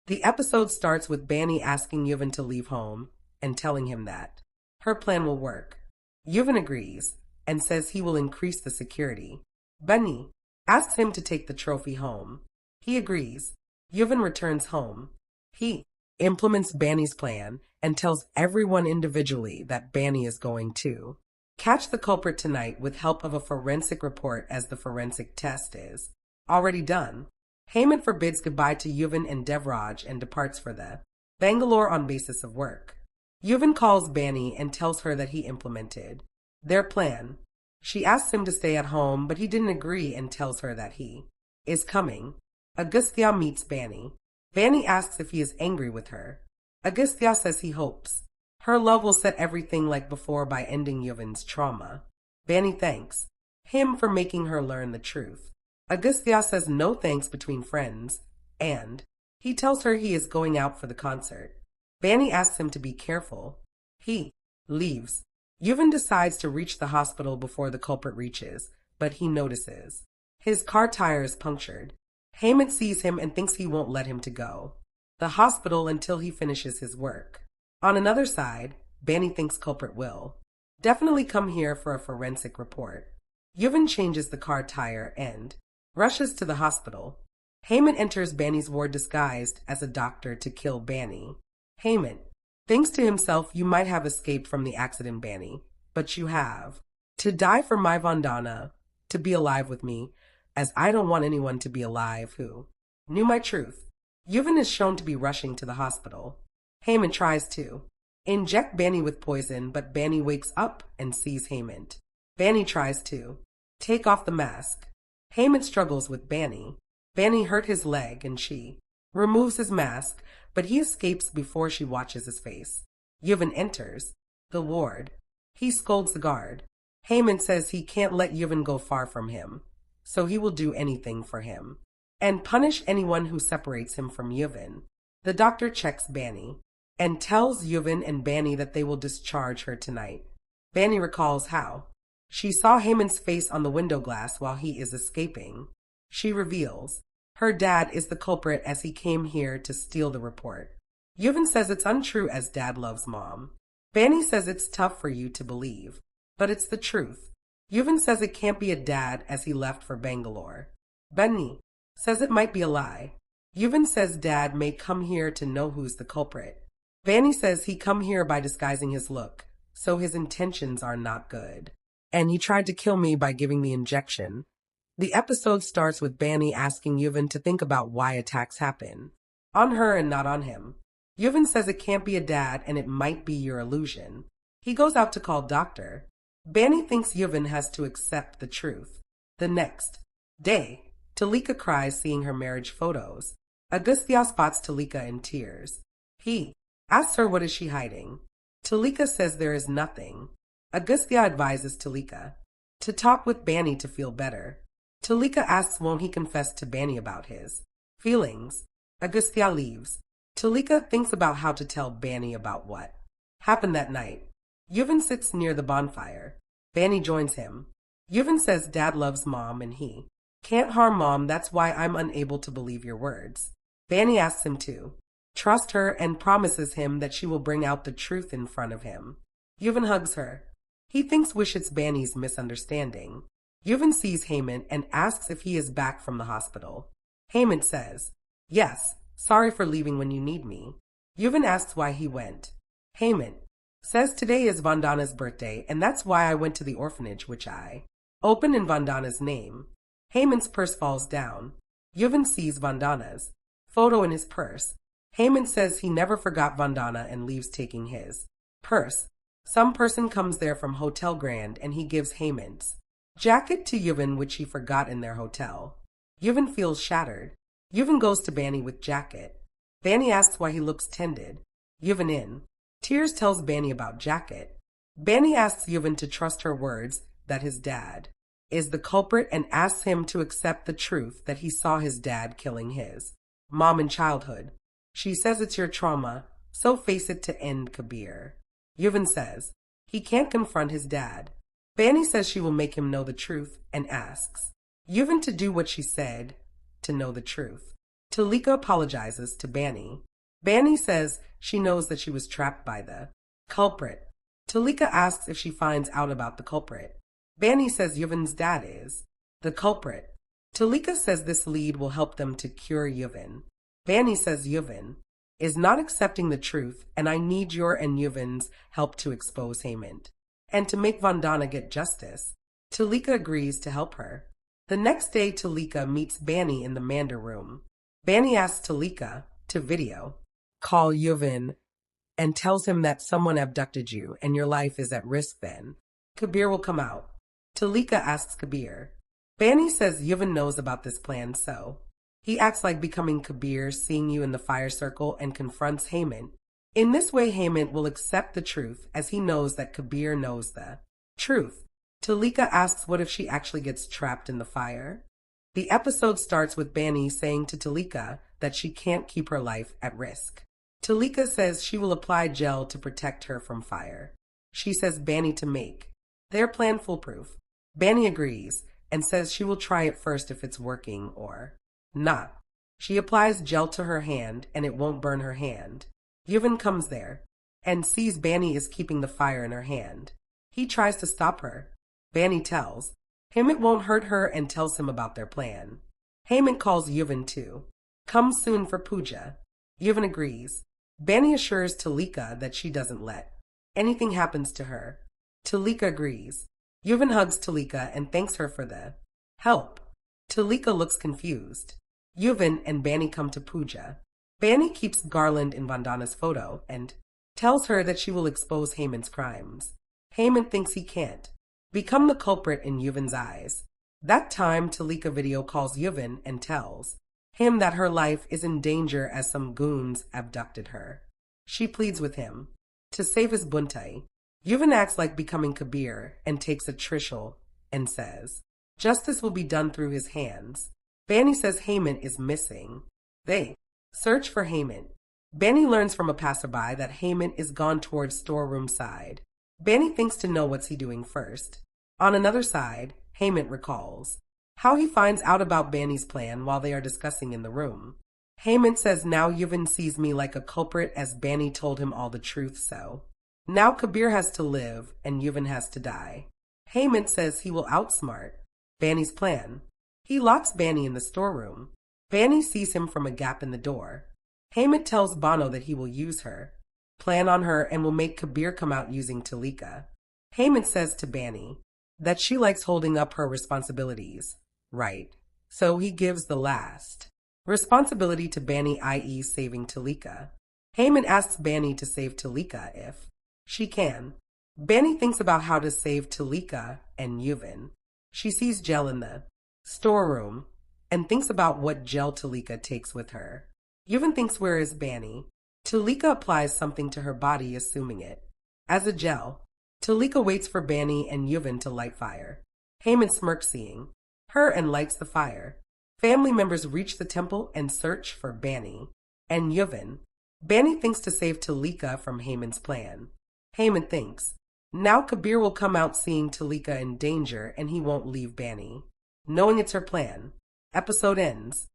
The episode starts with Bani asking Yuvin to leave home and telling him that her plan will work. Yuvin agrees and says he will increase the security. Bani asks him to take the trophy home. He agrees. Yuvin returns home. He implements Bani's plan and tells everyone individually that Bani is going to catch the culprit tonight with help of a forensic report, as the forensic test is already done. Hemnath forbids goodbye to Yuvin and Devraj and departs for the Bangalore on basis of work. Yuvin calls Bani and tells her that he implemented their plan. She asks him to stay at home, but he didn't agree and tells her that he is coming. Agastya meets Bani. Bani asks if he is angry with her. Agastya says he hopes her love will set everything like before by ending Yuvin's trauma. Bani thanks him for making her learn the truth. Agastya says no thanks between friends, and he tells her he is going out for the concert. Bani asks him to be careful. He leaves. Yuvin decides to reach the hospital before the culprit reaches, but he notices his car tire is punctured. Hemnath sees him and thinks he won't let him to go the hospital until he finishes his work. On another side, Bani thinks culprit will definitely come here for a forensic report. Yuvin changes the car tire and rushes to the hospital. Hemnath enters Bani's ward disguised as a doctor to kill Bani. Hemnath thinks to himself, you might have escaped from the accident, Bani, but you have to die for my Vandana to be alive with me, as I don't want anyone to be alive who knew my truth. Yuvin is shown to be rushing to the hospital. Hemnath tries to inject Bani with poison, but Bani wakes up and sees Hemnath. Bani tries to take off the mask. Hemnath struggles with Bani. Bani hurt his leg and she removes his mask, but he escapes before she watches his face. Yuvin enters the ward. He scolds the guard. Hemnath says he can't let Yuvin go far from him, so he will do anything for him and punish anyone who separates him from Yuvin. The doctor checks Bani and tells Yuvin and Bani that they will discharge her tonight. Bani recalls how she saw Hemnath's face on the window glass while he is escaping. She reveals her dad is the culprit, as he came here to steal the report. Yuvin says it's untrue, as dad loves mom. Bani says it's tough for you to believe, but it's the truth. Yuvin says it can't be a dad, as he left for Bangalore. Bani says it might be a lie. Yuvin says dad may come here to know who's the culprit. Bani says he come here by disguising his look, so his intentions are not good. And he tried to kill me by giving the injection. The episode starts with Bani asking Yuvin to think about why attacks happen on her and not on him. Yuvin says it can't be a dad and it might be your illusion. He goes out to call doctor. Bani thinks Yuvin has to accept the truth. The next day, Talika cries seeing her marriage photos. Agastya spots Talika in tears. He asks her what is she hiding. Talika says there is nothing. Agastya advises Talika to talk with Bani to feel better. Talika asks won't he confess to Bani about his feelings. Agastya leaves. Talika thinks about how to tell Bani about what happened that night. Yuvin sits near the bonfire. Bani joins him. Yuvin says dad loves mom and he can't harm mom, that's why I'm unable to believe your words. Bani asks him to trust her and promises him that she will bring out the truth in front of him. Yuvin hugs her. He thinks it's Bani's misunderstanding. Yuvin sees Hemnath and asks if he is back from the hospital. Hemnath says, yes, sorry for leaving when you need me. Yuvin asks why he went. Hemnath says today is Vandana's birthday and that's why I went to the orphanage, which I opened in Vandana's name. Hemnath's purse falls down. Yuvin sees Vandana's photo in his purse. Hemnath says he never forgot Vandana and leaves taking his purse. Some person comes there from Hotel Grand and he gives Hemnath's jacket to Yuvin, which he forgot in their hotel. Yuvin feels shattered. Yuvin goes to Bani with jacket. Bani asks why he looks tended. Yuvin in tears tells Bani about jacket. Bani asks Yuvin to trust her words that his dad is the culprit and asks him to accept the truth that he saw his dad killing his mom in childhood. She says it's your trauma, so face it to end Kabir. Yuvin says he can't confront his dad. Bani says she will make him know the truth and asks Yuvin to do what she said to know the truth. Talika apologizes to Bani. Bani says she knows that she was trapped by the culprit. Talika asks if she finds out about the culprit. Bani says Yuvin's dad is the culprit. Talika says this lead will help them to cure Yuvin. Bani says Yuvin is not accepting the truth, and I need your and Yuvin's help to expose Hemnath and to make Vandana get justice. Talika agrees to help her. The next day, Talika meets Bani in the Mander room. Bani asks Talika to video call Yuvin and tells him that someone abducted you and your life is at risk then. Kabir will come out. Talika asks Kabir. Bani says Yuvin knows about this plan, so he acts like becoming Kabir, seeing you in the fire circle, and confronts Hemnath. In this way, Hemnath will accept the truth as he knows that Kabir knows the truth. Talika asks what if she actually gets trapped in the fire. The episode starts with Bani saying to Talika that she can't keep her life at risk. Talika says she will apply gel to protect her from fire. She says Bani to make their plan foolproof. Bani agrees and says she will try it first if it's working or not. She applies gel to her hand and it won't burn her hand. Yuvin comes there and sees Bani is keeping the fire in her hand. He tries to stop her. Bani tells him it won't hurt her and tells him about their plan. Hemnath calls Yuvin too. Come soon for puja. Yuvin agrees. Bani assures Talika that she doesn't let anything happens to her. Talika agrees. Yuvin hugs Talika and thanks her for the help. Talika looks confused. Yuvin and Bani come to puja. Bani keeps garland in Vandana's photo and tells her that she will expose Hemnath's crimes. Hemnath thinks he can't become the culprit in Yuvin's eyes. That time, Talika video calls Yuvin and tells him that her life is in danger as some goons abducted her. She pleads with him to save his buntai. Yuvin acts like becoming Kabir and takes a trishul and says justice will be done through his hands. Bani says Hemnath is missing. They search for Hemnath. Bani learns from a passerby that Hemnath is gone towards storeroom side. Bani thinks to know what's he doing first. On another side, Hemnath recalls how he finds out about Bani's plan while they are discussing in the room. Hemnath says now Yuvin sees me like a culprit as Bani told him all the truth, so now Kabir has to live and Yuvin has to die. Hemnath says he will outsmart Bani's plan. He locks Bani in the storeroom. Bani sees him from a gap in the door. Hemnath tells Bano that he will use her, plan on her, and will make Kabir come out using Talika. Hemnath says to Bani that she likes holding up her responsibilities. Right. So he gives the last responsibility to Bani, i.e. saving Talika. Hemnath asks Bani to save Talika if she can. Bani thinks about how to save Talika and Yuvin. She sees gel in the storeroom and thinks about what gel Talika takes with her. Yuvin thinks where is Bani. Talika applies something to her body, assuming it as a gel. Talika waits for Bani and Yuvin to light fire. Hemnath smirks seeing her and lights the fire. Family members reach the temple and search for Bani and Yuvin. Bani thinks to save Talika from Hemnath's plan. Hemnath thinks now Kabir will come out seeing Talika in danger and he won't leave Bani, knowing it's her plan. Episode ends.